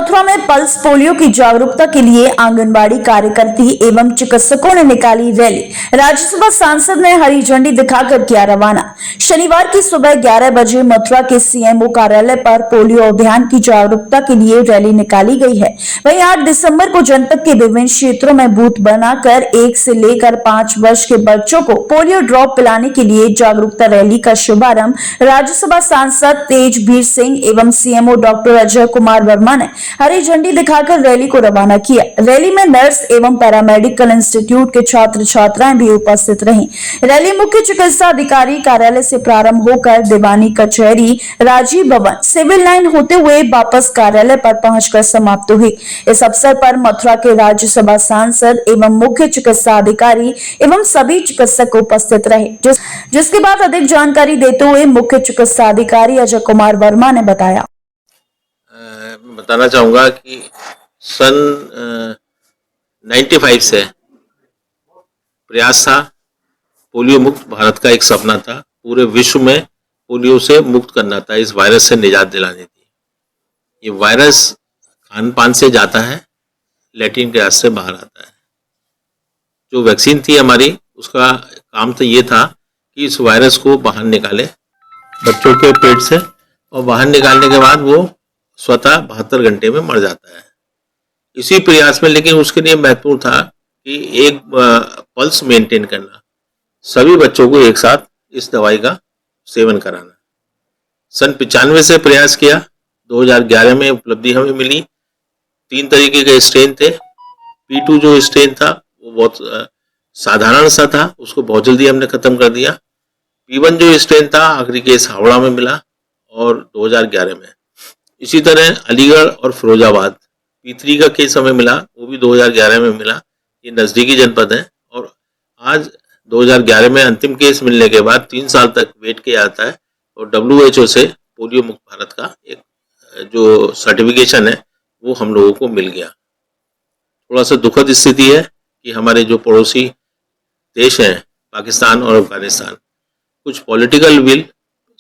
मथुरा में pulse polio की जागरूकता के लिए आंगनबाड़ी कार्यकर्ती एवं चिकित्सकों ने निकाली रैली। राज्यसभा सांसद ने हरी झंडी दिखाकर किया रवाना। शनिवार की सुबह 11 बजे मथुरा के सीएमओ कार्यालय पर पोलियो अभियान की जागरूकता के लिए रैली निकाली गई है। वहीं 8 दिसंबर को जनपद के विभिन्न क्षेत्रों में बूथ बनाकर 1 से लेकर 5 वर्ष के बच्चों को पोलियो ड्रॉप पिलाने के लिए जागरूकता रैली का शुभारंभ राज्यसभा सांसद तेजवीर सिंह एवं सीएमओ डॉक्टर अजय कुमार वर्मा ने हरी झंडी दिखाकर रैली को रवाना किया। रैली में नर्स एवं पैरामेडिकल इंस्टीट्यूट के छात्र छात्राएं भी उपस्थित रहीं। रैली मुख्य चिकित्सा अधिकारी कार्यालय से प्रारंभ होकर दीवानी कचहरी, राजीव भवन, सिविल लाइन होते हुए वापस कार्यालय पर पहुंचकर समाप्त हुई। इस अवसर पर मथुरा के राज्यसभा सांसद एवं मुख्य चिकित्सा अधिकारी एवं सभी चिकित्सक उपस्थित रहे, जिसके बाद अधिक जानकारी देते हुए मुख्य चिकित्सा अधिकारी अजय कुमार वर्मा ने बताया। बताना चाहूँगा कि सन 95 से प्रयास था, पोलियो मुक्त भारत का एक सपना था, पूरे विश्व में पोलियो से मुक्त करना था, इस वायरस से निजात दिलानी थी। ये वायरस खान पान से जाता है, लैट्रिन के रास्ते बाहर आता है। जो वैक्सीन थी हमारी, उसका काम तो ये था कि इस वायरस को बाहर निकाले बच्चों के पेट से, और बाहर निकालने के बाद वो स्वतः 72 घंटे में मर जाता है। इसी प्रयास में, लेकिन उसके लिए महत्वपूर्ण था कि एक पल्स मेंटेन करना, सभी बच्चों को एक साथ इस दवाई का सेवन कराना। सन 95 से प्रयास किया, 2011 में उपलब्धि हमें मिली। 3 तरीके के स्ट्रेन थे। P2 जो स्ट्रेन था वो बहुत साधारण सा था, उसको बहुत जल्दी हमने खत्म कर दिया। P1 जो स्ट्रेन था आखिरी केस हावड़ा में मिला और 2011 में। इसी तरह अलीगढ़ और फिरोजाबाद P3 का केस हमें मिला, वो भी 2011 में मिला। ये नज़दीकी जनपद है। और आज 2011 में अंतिम केस मिलने के बाद 3 साल तक वेट किया जाता है और WHO से पोलियो मुक्त भारत का एक जो सर्टिफिकेशन है वो हम लोगों को मिल गया। थोड़ा सा दुखद स्थिति है कि हमारे जो पड़ोसी देश हैं पाकिस्तान और अफगानिस्तान, कुछ पॉलिटिकल विल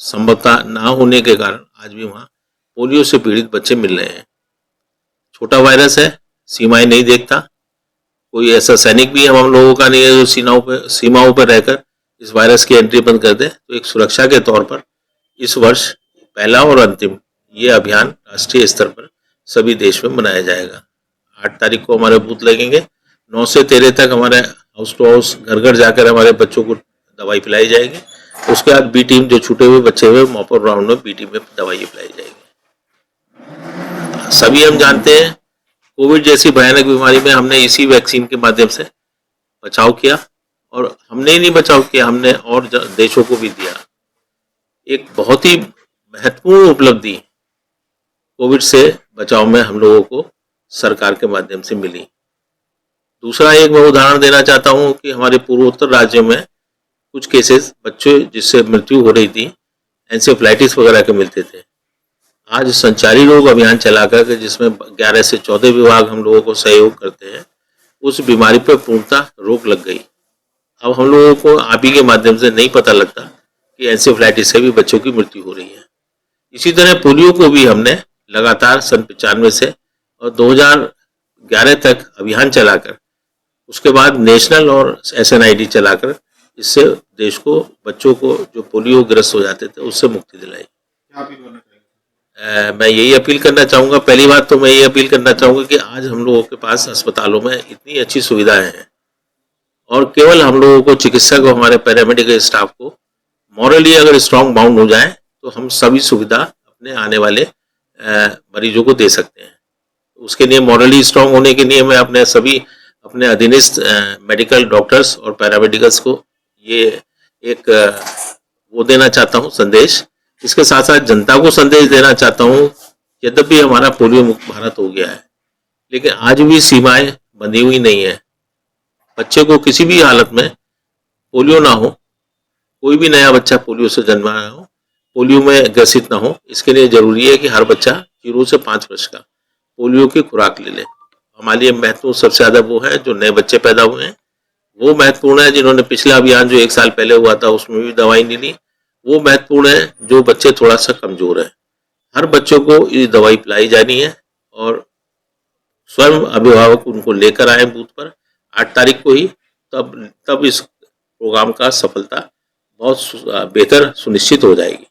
संभवतः ना होने के कारण आज भी वहाँ पोलियो से पीड़ित बच्चे मिल रहे हैं। छोटा वायरस है, सीमाएं नहीं देखता। कोई ऐसा सैनिक भी हम लोगों का नहीं है जो सीमाओं पर रहकर इस वायरस की एंट्री बंद कर दे। तो एक सुरक्षा के तौर पर इस वर्ष पहला और अंतिम ये अभियान राष्ट्रीय स्तर पर सभी देश में मनाया जाएगा। 8 तारीख को हमारे बूथ लगेंगे। 9 से 13 तक हमारे हाउस टू हाउस, घर घर जाकर हमारे बच्चों को दवाई पिलाई जाएगी। उसके बाद बी टीम, जो छूटे हुए बच्चे हुए मॉपअप राउंड में बी टीम में दवाई पिलाई जाएगी। सभी हम जानते हैं कोविड जैसी भयानक बीमारी में हमने इसी वैक्सीन के माध्यम से बचाव किया, और हमने ही नहीं बचाव किया, हमने और देशों को भी दिया। एक बहुत ही महत्वपूर्ण उपलब्धि कोविड से बचाव में हम लोगों को सरकार के माध्यम से मिली। दूसरा एक मैं उदाहरण देना चाहता हूँ कि हमारे पूर्वोत्तर राज्यों में कुछ केसेस बच्चे जिससे मृत्यु हो रही थी, एंसेफ्लाइटिस वगैरह के मिलते थे। आज संचारी रोग अभियान चलाकर, जिसमें 11 से 14 विभाग हम लोगों को सहयोग करते हैं, उस बीमारी पर पूर्णतः रोक लग गई। अब हम लोगों को आप ही के माध्यम से नहीं पता लगता कि एंसेफ्लाइटिस से भी बच्चों की मृत्यु हो रही है। इसी तरह पोलियो को भी हमने लगातार सन 95 से और 2011 तक अभियान चलाकर, उसके बाद नेशनल और SNID चलाकर इससे देश को, बच्चों को जो पोलियो ग्रस्त हो जाते थे उससे मुक्ति दिलाई। मैं यही अपील करना चाहूँगा। पहली बात तो मैं ये अपील करना चाहूँगा कि आज हम लोगों के पास अस्पतालों में इतनी अच्छी सुविधाएं हैं, और केवल हम लोगों को, चिकित्सक और हमारे पैरामेडिकल स्टाफ को मॉरली अगर स्ट्रांग बाउंड हो जाए तो हम सभी सुविधा अपने आने वाले मरीजों को दे सकते हैं। उसके लिए मॉरली स्ट्रांग होने के लिए मैं अपने अधीनस्थ मेडिकल डॉक्टर्स और पैरामेडिकल्स को ये एक वो देना चाहता हूँ संदेश। इसके साथ साथ जनता को संदेश देना चाहता हूँ, यद्यपि हमारा पोलियो मुक्त भारत हो गया है, लेकिन आज भी सीमाएं बंधी हुई नहीं है। बच्चे को किसी भी हालत में पोलियो ना हो, कोई भी नया बच्चा पोलियो से जन्मा हो, पोलियो में ग्रसित ना हो, इसके लिए जरूरी है कि हर बच्चा 0 से 5 वर्ष का पोलियो की खुराक ले ले। हमारे लिए महत्वपूर्ण सबसे ज्यादा वो है जो नए बच्चे पैदा हुए हैं, वो महत्वपूर्ण है। जिन्होंने पिछला अभियान जो 1 साल पहले हुआ था उसमें भी दवाई नहीं ली, वो महत्वपूर्ण है। जो बच्चे थोड़ा सा कमजोर है, हर बच्चों को ये दवाई पिलाई जानी है, और स्वयं अभिभावक उनको लेकर आए बूथ पर 8 तारीख को ही, तब इस प्रोग्राम का सफलता बहुत बेहतर सुनिश्चित हो जाएगी।